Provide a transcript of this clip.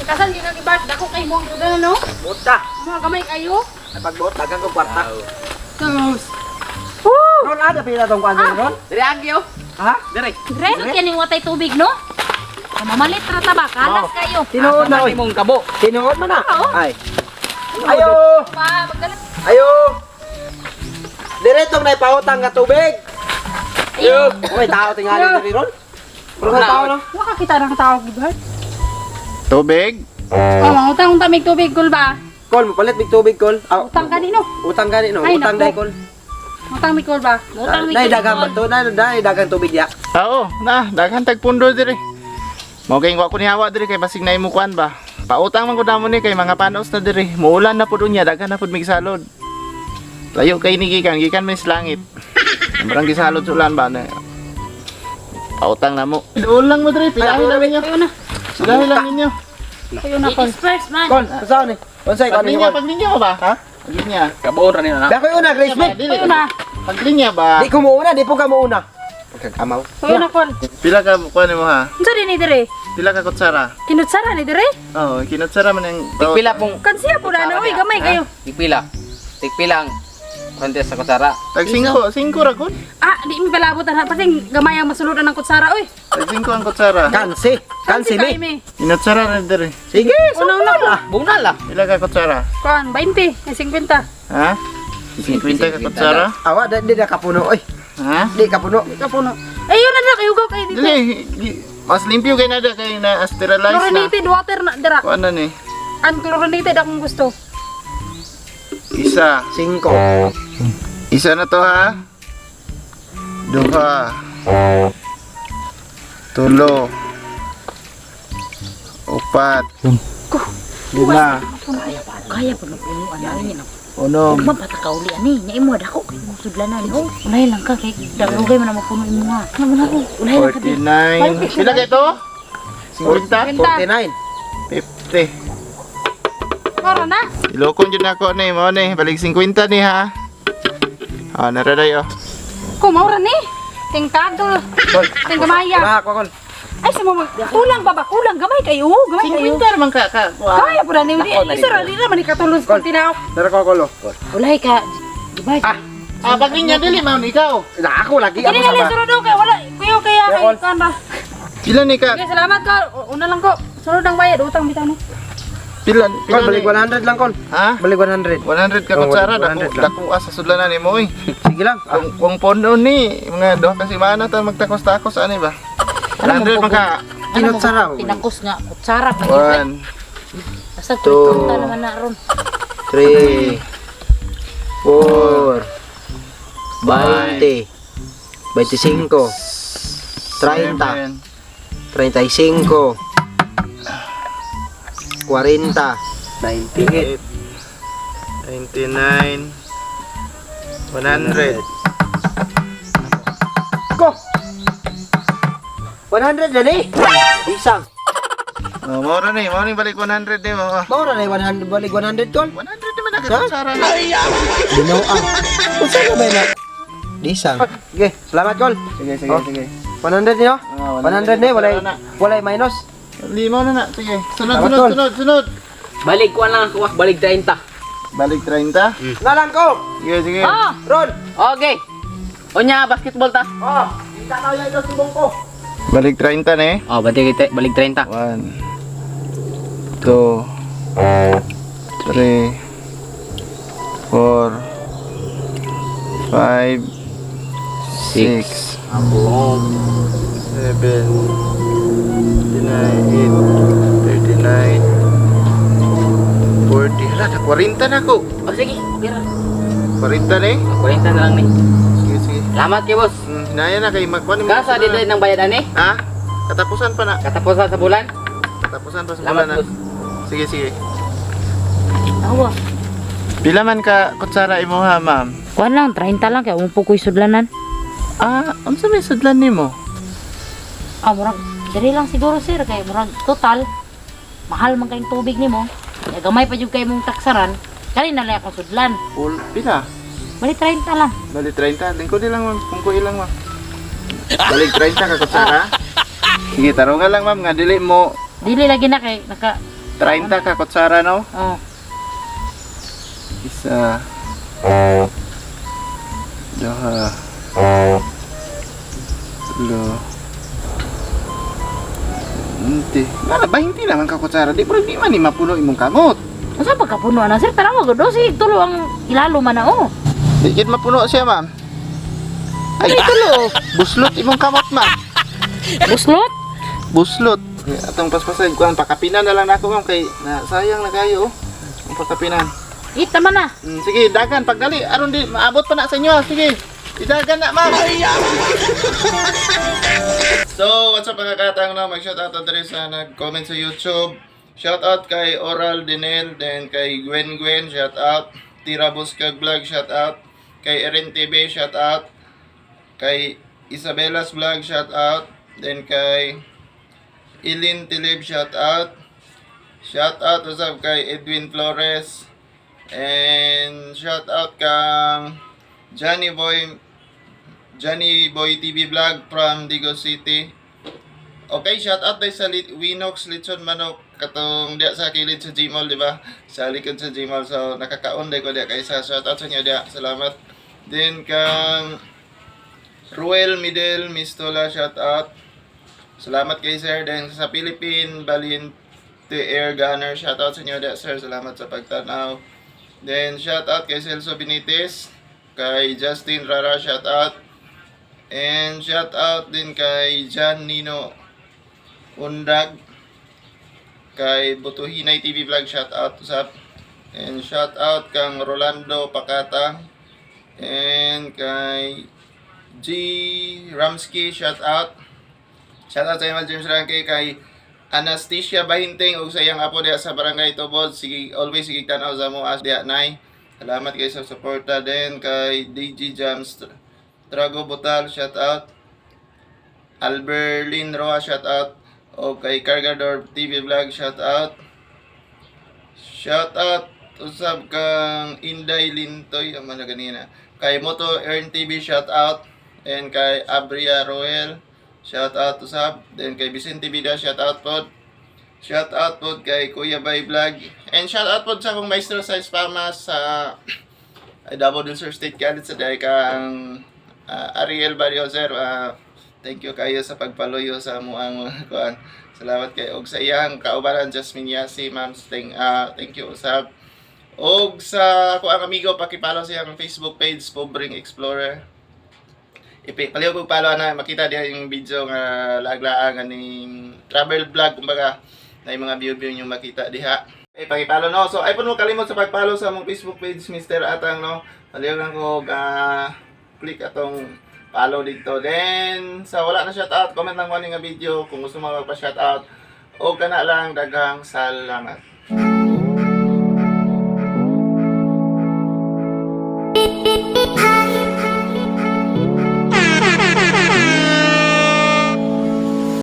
Kasal yung nag-ibat, dako kay mo na no? Buta. Mga gamay kayo. Ay pagbuot dagang ko kwarta. Sus. Ron ada pila tong kwarta ron? Dire agyo. Ha? Dire. Dire, yan yung watay tubig, no? Mamalit rata ba? Kalas kayo. Tinuod na oy. Mong kabo. Tinuod man na. Oo. Ay. Ayo. Pa, magdala. Ayo. Diretong na ipautang nga tubig. Ayo. May tao tingali diri ron. Pero may tao no. Wala kita ng tao, Gilbert. Tubig? Utang tamig tubig, kul ba? Kol, mapalit big tubig kol. Ah, Utang kanino? Utang gani no. Ay, Utang naku. dai kol. Utang mi kul ba? Utang mi Dai kul. dagang bato, dai dagang tubig ya. Oo, na, daghan tagpundo diri. Mo kay wa ko ni hawa diri kay basig na imukuan ba. Pautang man ko damo ni kay mga panos na diri. Muulan na pud unya, daghan na pud mig salod. Layo kay ni gikan man sa langit. Barang gisalod sa ulan ba na. Pautang na mo. Ulang mo diri, pilahin na ninyo. Kayo na. Pilahin lang ninyo. Kayo na kul. Express man. Kol, saan ni? Unsay kan Paglinya, ninyo? paglinya ba? Ha? Paglinya. Kabuon ra nila na. Dako una, Grace Smith. Dili. Kayo na. Paglinya ba? Di ko mo una, di po ka mo una. Kagamaw. Kayo na kul. Pila ka kuan mo ha? Unsa din ni dire? Pila ka kutsara? Kinutsara ni dire? Oo, kinutsara man ang Tigpila pong Kansiya po na no, oy gamay kayo. tigpila. Tigpila ang kontes sa kutsara. Tag 5 ra kun. Ah, di mi palabutan ha pasing gamay ang masuludan ng kutsara oy. Tag 5 ang kutsara. Kansi. Kansi kay mi. Kinutsara rin diri. Sige, Una sunod. Bunal lah. Pila ka kutsara? Kuan 20, ay 50. Ha? 50 ka kutsara? Awa, di na kapuno. Oy, Ha? di kapuno. Kapuno. Ayun na na kayo go kay dito. Dili, mas limpyo kay nada kay na sterilize na. Chlorinated water na dira. Kuan na ni. Unchlorinated akong gusto. Isa. 5. Isa na to ha. Duha. Tulo. Upat. 5. Kaya pa magpunuan na rin yun. Unom. Huwag patakauli ani. Nya imo dako kay mo sudlanan oh. Ulay lang ka kay dagugay man ang mapuno imo ha. Ano na ko? Ulay lang ka. 49. Pila kay to? 50? 49. 50. Para na. Ilokon jud nako ni mo ni balik 50 ni ha. Ah, naraday oh. Kumaura ni. Tingkado. Kol. Tinggamaya. Wala ako kol. Ay sa mo kulang ba ba? Kulang gamay kayo. Gamay kayo. 50 man ka. Kaya po na ni. Isa ra di naman ikatulog Kol. ko tinaw. Dara ko kol. Ulay ka. Diba? Ah, paglinya dili mao ikaw. Na ako lagi ako Kini sa na ba. sunod daw kay wala. Kuyo kaya Yeah, kay Kol. kan ba. Pila ni ka? Okay, salamat ko. Una lang ko. Sunod ang bayad utang bitaw no. Pila Kol, balik ni? 100 lang kol. Ha? Balik 100. 100 ka Oh, kutsara 100 lang. dako asa sudlanan ni mo oy. Sige lang. Kung pondo ni mga duha ka semana ta magtakos-takos ani ba? 100 man ka. Kinot sara. Tinakos nga kutsara pa 1 Basta Two. tutunta naman na ron. 3 4 20 25 30 35 40 98 99 100 Go! 100 na ni! Isang! Oh, mao ra ni balik 100 ni mo. Maura na 100, balik 100 kol? 100 naman na kutsara na. Dinaw ang! Kung saan na ba yun? Isang! Sige, salamat kol! Sige, Oh. sige. 100 niyo? Ah, 100 ni, walay minus. Limo na na. Sige. Sunod, Salamat, sunod, Tol. sunod, sunod. Balik ko lang ako, balik 30. Balik 30. Nalang ko! Sige, sige. Oh, Ron! okay. Onya basketball ta. Oh! Kita na yan yung subong ko! Balik 30 na eh. Oh, balik 30. 1 2 3 4 5 6 Ako. 7 39 40. Hala, na 40 na ko. Oh, sige, bira. 40 na eh. 40 na lang ni. Sige, sige. Salamat kay boss. Hinaya na kay magkuhan mo. Kasa di ng bayad ani? Ha? Katapusan pa na. Katapusan sa bulan. Katapusan pa sa Salamat bulan na. boss. Sige, sige. Awa. Pila man ka kutsara imo ha, ma'am? Kuan lang 30 lang kay umupo ko sudlanan. Ah, unsa may sudlan nimo? Ah, murag diri lang siguro sir kay murag total mahal man kayong tubig nimo. Kaya gamay pa jud kay mong taksaran. Kani na lang ako sudlan. Full pila? Bali 30 lang. Bali 30. Lingko di lang, ma'am. Kung ko ilang, ma'am. Balik 30 ka kutsara. Sige, tarungan lang, ma'am. Nga dili mo Dili lagi na kay naka 30 ka kutsara no. Oh. Isa. Duha. Tulo. Hindi. Wala ba hindi naman ka kutsara? Di di man ni mapuno imong kamot. Asa pagkapuno na sir? Tara mo gud si tulo ang ilalo man na oh. Di gid mapuno siya, ma'am. Ay, Tulo. buslot imong kamot, ma'am. Buslot? Buslot. Atong paspasan kuan pakapinan na lang nako, ma'am, kay na sayang na kayo oh. Ang pakapinan. Ita man na. Sige, dagan pagdali. Aron di maabot pa na sa inyo. Sige. Idagan na, ma'am. So, what's up mga katang no? Mag-shoutout na rin sa nag-comment sa YouTube. Shoutout kay Oral Dinel, then kay Gwen Gwen, shoutout. Tira Buskag Vlog, shoutout. Kay Erin TV, shoutout. Kay Isabella's Vlog, shoutout. Then kay Ilin Tilib, shoutout. Shoutout usab kay Edwin Flores. And shoutout kang Johnny Boy TV Vlog from Digo City. Okay, shoutout tayo sa Winox Lechon Manok katong diya sa kilid sa Gmall, di ba? Sa likod sa Gmall, so nakakaon day ko diya kaysa shoutout sa inyo diya. Salamat. Then kang Ruel Midel Mistola, shoutout. Salamat kay sir. Then sa Philippine Valiente Air Gunner, shoutout sa inyo diya sir. Salamat sa pagtanaw. Then shoutout kay Celso Benitez, kay Justin Rara, shoutout. And shoutout din kay John Nino Undag, kay Butuhinay TV Vlog, shoutout usap. And shoutout kang Rolando Pakata. And kay G Ramsky, shoutout. Shoutout sa mga James Ranke, kay Anastasia Bahinting ug sayang apo diya sa Barangay Tubod. Sige, always sige tanaw sa mo as diya nay. Salamat kayo sa suporta. Din kay DG Jams Trago Butal, shoutout. Alberlin Roa, shoutout. O kay Cargador TV Vlog, shoutout. Shoutout usab kang Inday Lintoy, aman na ganina. Kay Moto Earn TV, shoutout. And kay Abria Roel, shoutout usab. Then kay Vicente Vida, shoutout pod. Shoutout pod kay Kuya Bay Vlog. And shoutout pod sa akong maestro sa Espama sa Davao del Sur State College sa dahil kang Ariel Barrio, sir. Thank you kayo sa pagpaluyo sa amuang kuan. Salamat kay og sa iyang kaubaran Jasmine Yasi, ma'am. Thank you usab. Og sa ako ang amigo, paki-follow sa iyang Facebook page, Pobreng Explorer. Paliw kong follow na makita diha yung video nga laglaan ganing travel vlog, kumbaga na yung mga view nyo makita diha. Paki-follow no. So ay po mo kalimot sa pag-follow sa among Facebook page, Mr. Atang no. Paliw lang ko click atong follow dito. Then sa wala na shoutout, comment lang mo nga video kung gusto mo magpa-shoutout. O kana lang, daghang salamat.